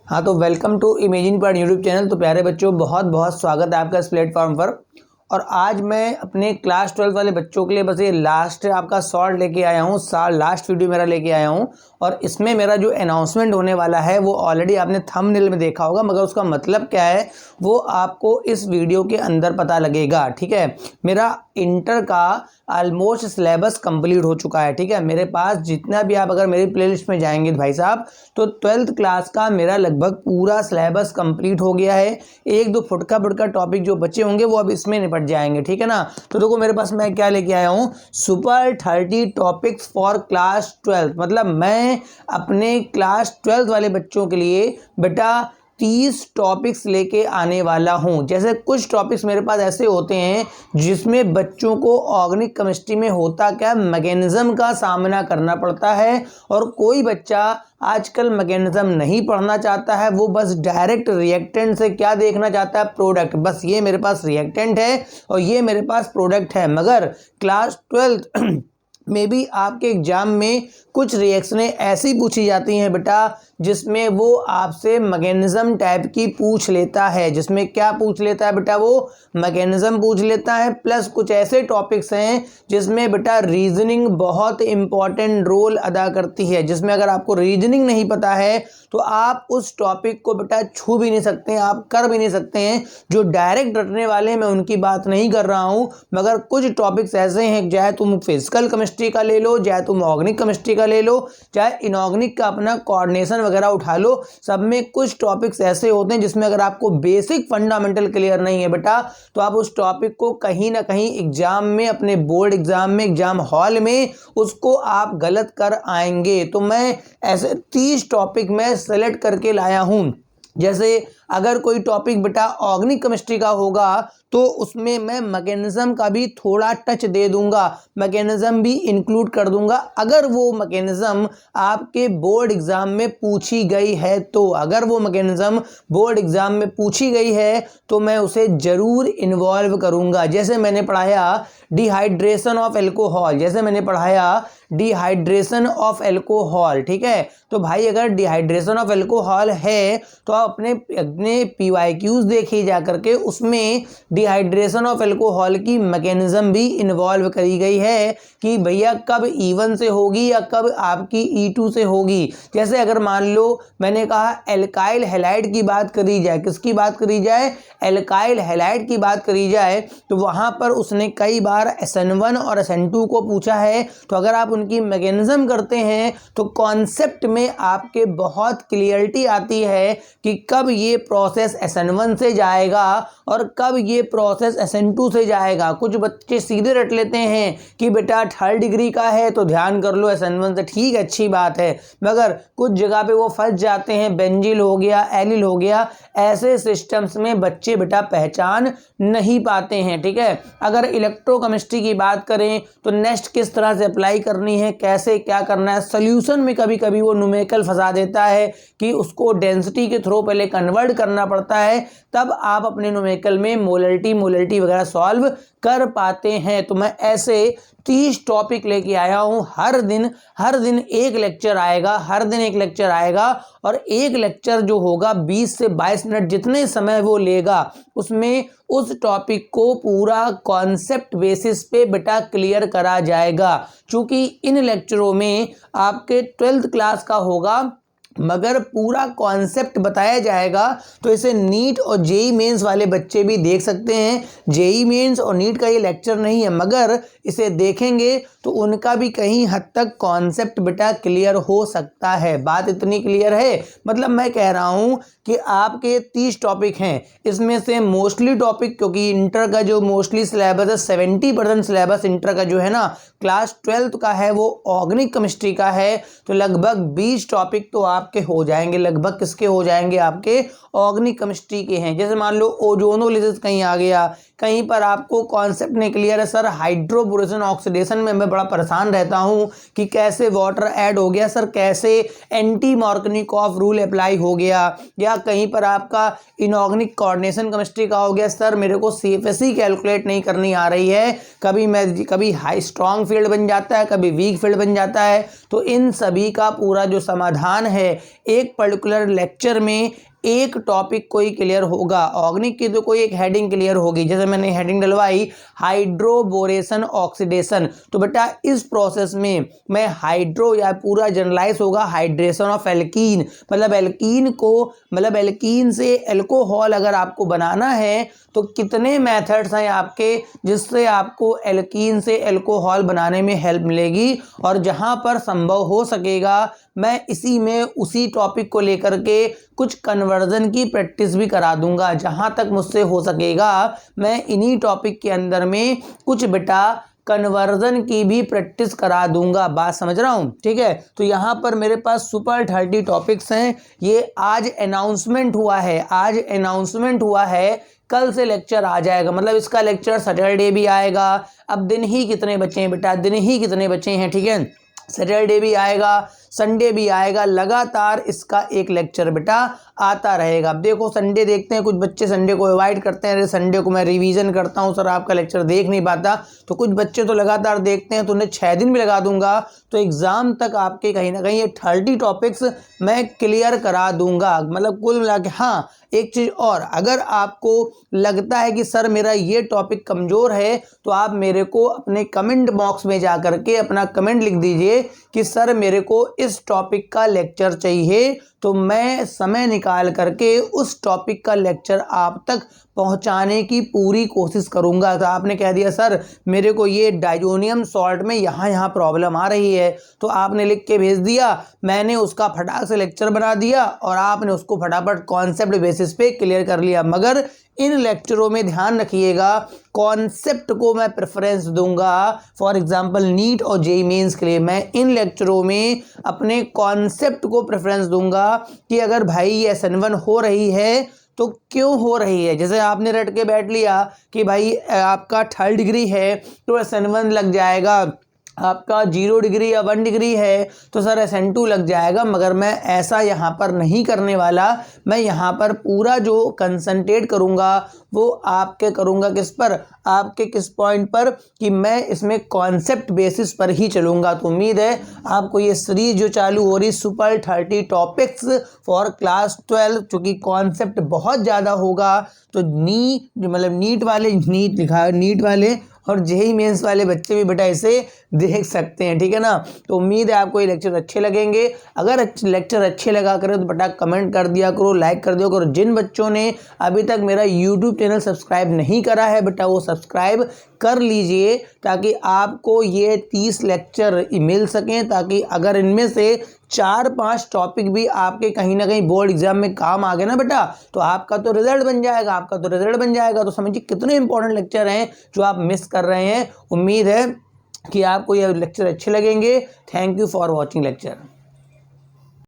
हाँ, तो welcome to imagine point YouTube channel. तो प्यारे बच्चों, बहुत बहुत स्वागत है आपका इस प्लेटफॉर्म पर। और आज मैं अपने क्लास 12 वाले बच्चों के लिए बस ये लास्ट आपका शॉर्ट लेके आया हूँ, लास्ट वीडियो मेरा लेके आया हूँ। और इसमें मेरा जो अनाउंसमेंट होने वाला है वो ऑलरेडी आपने थंबनेल में देखा होगा, मगर उसका मतलब क्या है वो आपको इस वीडियो के अंदर पता लगेगा। ठीक है, मेरा इंटर का ऑलमोस्ट सिलेबस कंप्लीट हो चुका है। ठीक है, मेरे पास जितना भी आप अगर मेरी प्लेलिस्ट में जाएंगे भाई साहब, तो 12th क्लास का मेरा लगभग पूरा सिलेबस कंप्लीट हो गया है। एक दो फुटका फुटका टॉपिक जो बचे होंगे वो अब इसमें निपट जाएंगे। ठीक है ना। तो देखो मेरे पास मैं क्या लेके आया हूँ, सुपर 30 टॉपिक्स फॉर क्लास 12। मतलब मैं अपने क्लास 12 वाले बच्चों के लिए बेटा 30 टॉपिक्स लेके आने वाला हूं। जैसे कुछ टॉपिक्स मेरे पास ऐसे होते हैं जिसमें बच्चों को ऑर्गेनिक केमिस्ट्री में होता क्या मैकेनिज्म का सामना करना पड़ता है, और कोई बच्चा आजकल मैकेनिज्म नहीं पढ़ना चाहता है, वो बस डायरेक्ट रिएक्टेंट से क्या देखना चाहता है, प्रोडक्ट। बस ये मेरे पास रिएक्टेंट है और ये मेरे पास प्रोडक्ट है। मगर क्लास 12 में भी आपके एग्जाम में कुछ रिएक्शनें ऐसी पूछी जाती हैं बेटा जिसमें वो आपसे मैकेनिज्म टाइप की पूछ लेता है। जिसमें क्या पूछ लेता है बेटा, वो मैकेनिज्म पूछ लेता है। प्लस कुछ ऐसे टॉपिक्स हैं जिसमें बेटा रीजनिंग बहुत इंपॉर्टेंट रोल अदा करती है, जिसमें अगर आपको रीजनिंग नहीं पता है तो आप उस टॉपिक को बेटा छू भी नहीं सकते हैं, आप कर भी नहीं सकते हैं। जो डायरेक्ट रटने वाले हैं मैं उनकी बात नहीं कर रहा हूं, मगर कुछ टॉपिक्स ऐसे हैं, चाहे तुम फिजिकल केमिस्ट्री का ले लो, चाहे तुम ऑर्गेनिक केमिस्ट्री का ले लो, चाहे इनऑर्गेनिक का अपना कोऑर्डिनेशन वगैरह उठा लो, सब में कुछ टॉपिक्स ऐसे होते हैं जिसमें अगर आपको बेसिक फंडामेंटल क्लियर नहीं है बेटा तो आप उस टॉपिक को कहीं ना कहीं एग्जाम में, अपने बोर्ड एग्जाम में, एग्जाम हॉल में उसको आप गलत कर आएंगे। तो मैं ऐसे 30 टॉपिक में सेलेक्ट करके लाया हूं। जैसे अगर कोई टॉपिक बेटा ऑर्गेनिक केमिस्ट्री का होगा तो उसमें मैं मैकेनिज्म का भी थोड़ा टच दे दूंगा, मैकेनिज्म भी इंक्लूड कर दूंगा अगर वो मैकेनिज्म आपके बोर्ड एग्जाम में पूछी गई है। तो अगर वो मैकेनिज्म बोर्ड एग्जाम में पूछी गई है तो मैं उसे जरूर इन्वॉल्व करूंगा। जैसे मैंने पढ़ाया डिहाइड्रेशन ऑफ एल्कोहल, जैसे मैंने पढ़ाया डिहाइड्रेशन ऑफ एल्कोहल। ठीक है, तो भाई अगर डिहाइड्रेशन ऑफ एल्कोहल है तो आप अपने PYQs देखिए जा करके, उसमें डिहाइड्रेशन ऑफ एल्कोहल की मैकेनिज्म भी इन्वॉल्व करी गई है कि भैया कब E1 से होगी या कब आपकी E2 से होगी। जैसे अगर मान लो मैंने कहा एल्काइल हैलाइड की बात करी जाए, किसकी बात करी जाए, एल्काइल हैलाइड की बात करी जाए, तो वहां पर उसने कई बार SN1 और SN2 को पूछा है। तो अगर आप उनकी मैकेनिज्म करते हैं तो कॉन्सेप्ट में आपके बहुत क्लियरिटी आती है कि कब ये प्रोसेस SN1 से जाएगा और कब ये प्रोसेस SN2 से जाएगा। कुछ बच्चे सीधे रट लेते हैं कि बेटा 3rd डिग्री का है तो ध्यान कर लो SN1 से, ठीक है अच्छी बात है, मगर कुछ जगह पे वो फंस जाते हैं, बेंजिल हो गया, एलिल हो गया, ऐसे सिस्टम्स में बच्चे बेटा पहचान नहीं पाते हैं। ठीक है, अगर इलेक्ट्रोकेमिस्ट्री की बात करें तो नेक्स्ट किस तरह से अप्लाई करनी है, कैसे क्या करना है, सोल्यूशन में कभी कभी वो न्यूमेरिकल फंसा देता है कि उसको डेंसिटी के थ्रू पहले कन्वर्ट करना पड़ता है, तब आप अपने न्यूमेरिकल में मोलरिटी वगैरह सॉल्व कर पाते हैं। तो मैं ऐसे 30 टॉपिक लेके आया हूं। हर दिन एक लेक्चर आएगा, हर दिन एक लेक्चर आएगा, और एक लेक्चर जो होगा 20 से 22 मिनट जितने समय वो लेगा उसमें उस टॉपिक को पूरा कॉन्सेप्ट बेसिस पे बेटा क्लियर करा जाएगा। क्योंकि इन लेक्चरों में आपके 12th क्लास का होगा मगर पूरा कॉन्सेप्ट बताया जाएगा, तो इसे नीट और जेई मेंस वाले बच्चे भी देख सकते हैं। जेई मेंस और नीट का ये लेक्चर नहीं है, मगर इसे देखेंगे तो उनका भी कहीं हद तक कॉन्सेप्ट बेटा क्लियर हो सकता है। बात इतनी क्लियर है, मतलब मैं कह रहा हूं कि आपके 30 टॉपिक हैं, इसमें से मोस्टली टॉपिक, क्योंकि इंटर का जो मोस्टली सिलेबस है 70% सिलेबस इंटर का जो है ना क्लास 12th का है वो ऑर्गेनिक केमिस्ट्री का है, तो लगभग 20 टॉपिक तो आपके हो जाएंगे। लगभग किसके हो जाएंगे, आपके ऑर्गेनिक केमिस्ट्री के हैं। जैसे मान लो ओजोनोलिसिस कहीं आ गया, कहीं पर आपको कॉन्सेप्ट नहीं क्लियर है, सर हाइड्रोबोरेशन ऑक्सीडेशन में मैं बड़ा परेशान रहता हूं कि कैसे वाटर ऐड हो गया, सर कैसे एंटी मार्कनिकॉफ रूल अप्लाई हो गया, या कहीं पर आपका इनऑर्गेनिक कोऑर्डिनेशन केमिस्ट्री का हो गया, सर मेरे को CFSE कैलकुलेट नहीं करनी आ रही है, कभी हाई स्ट्रॉन्ग फील्ड बन जाता है, कभी वीक फील्ड बन जाता है। तो इन सभी का पूरा जो समाधान है एक पर्टिकुलर लेक्चर में एक टॉपिक कोई क्लियर होगा। ऑर्गेनिक की तो कोई एक हेडिंग क्लियर होगी, जैसे मैंने हेडिंग डलवाई हाइड्रोबोरेशन ऑक्सीडेशन, तो बेटा इस प्रोसेस में मैं हाइड्रो या पूरा जनरलाइज होगा हाइड्रेशन ऑफ एल्कीन, मतलब एल्कीन को मतलब एल्कीन से एल्कोहल अगर आपको बनाना है तो कितने मेथड्स हैं आपके जिससे आपको एल्कीन से एल्कोहल बनाने में हेल्प मिलेगी। और जहां पर संभव हो सकेगा मैं इसी में उसी टॉपिक को लेकर के कुछ कन्वर्जन की प्रैक्टिस भी करा दूंगा। जहां तक मुझसे हो सकेगा मैं इन्हीं टॉपिक के अंदर में कुछ बेटा कन्वर्जन की भी प्रैक्टिस करा दूंगा। बात समझ रहा हूं, ठीक है। तो यहाँ पर मेरे पास सुपर 30 टॉपिक्स हैं। ये आज अनाउंसमेंट हुआ है, कल से लेक्चर आ जाएगा, मतलब इसका लेक्चर सैटरडे भी आएगा। अब दिन ही कितने बचे हैं बेटा, दिन ही कितने बचे हैं, ठीक है। सैटरडे भी आएगा, संडे भी आएगा, लगातार इसका एक लेक्चर बेटा आता रहेगा। अब देखो संडे देखते हैं, कुछ बच्चे संडे को अवॉइड करते हैं, अरे संडे को मैं रिवीजन करता हूं सर, आपका लेक्चर देख नहीं पाता। तो कुछ बच्चे तो लगातार देखते हैं, तो उन्हें 6 दिन भी लगा दूंगा, तो एग्जाम तक आपके कहीं ना कहीं ये 30 टॉपिक्स मैं क्लियर करा दूंगा। मतलब कुल मिला के हाँ, एक चीज और, अगर आपको लगता है कि सर मेरा ये टॉपिक कमजोर है तो आप मेरे को अपने कमेंट बॉक्स में जा करके अपना कमेंट लिख दीजिए कि सर मेरे को इस टॉपिक का लेक्चर चाहिए, तो मैं समय निकाल करके उस टॉपिक का लेक्चर आप तक पहुंचाने की पूरी कोशिश करूंगा। तो आपने कह दिया सर मेरे को ये डाइजोनियम सॉल्ट में यहाँ प्रॉब्लम आ रही है, तो आपने लिख के भेज दिया, मैंने उसका फटाक से लेक्चर बना दिया और आपने उसको फटाफट कॉन्सेप्ट बेसिस पे क्लियर कर लिया। मगर इन लेक्चरों में ध्यान रखिएगा, कॉन्सेप्ट को मैं प्रेफरेंस दूंगा। फॉर एग्जांपल नीट और जेईई मेंस के लिए मैं इन लेक्चरों में अपने कॉन्सेप्ट को प्रेफरेंस दूंगा कि अगर भाई ये SN1 हो रही है तो क्यों हो रही है। जैसे आपने रट के बैठ लिया कि भाई आपका 3rd डिग्री है तो SN1 लग जाएगा, आपका 0 डिग्री या 1 डिग्री है तो सर SN2 लग जाएगा। मगर मैं ऐसा यहाँ पर नहीं करने वाला, मैं यहाँ पर पूरा जो कंसंट्रेट करूँगा वो आपके करूँगा किस पर, आपके किस पॉइंट पर, कि मैं इसमें कॉन्सेप्ट बेसिस पर ही चलूँगा। तो उम्मीद है आपको ये सीरीज जो चालू हो रही सुपर 30 टॉपिक्स फॉर क्लास 12, चूँकि कॉन्सेप्ट बहुत ज़्यादा होगा तो नीट वाले और जेईई मेंस वाले बच्चे भी बेटा इसे देख सकते हैं, ठीक है ना। तो उम्मीद है आपको ये लेक्चर अच्छे लगेंगे। अगर लेक्चर अच्छे लगा करें तो बेटा कमेंट कर दिया करो, लाइक कर दिया करो। जिन बच्चों ने अभी तक मेरा यूट्यूब चैनल सब्सक्राइब नहीं करा है बेटा वो सब्सक्राइब कर लीजिए, ताकि आपको ये 30 लेक्चर मिल सकें, ताकि अगर इनमें से 4-5 टॉपिक भी आपके कहीं ना कहीं बोर्ड एग्जाम में काम आ गए ना बेटा, तो आपका तो रिजल्ट बन जाएगा। तो समझिए कितने इंपॉर्टेंट लेक्चर हैं जो आप मिस कर रहे हैं। उम्मीद है कि आपको ये लेक्चर अच्छे लगेंगे। Thank you for watching lecture.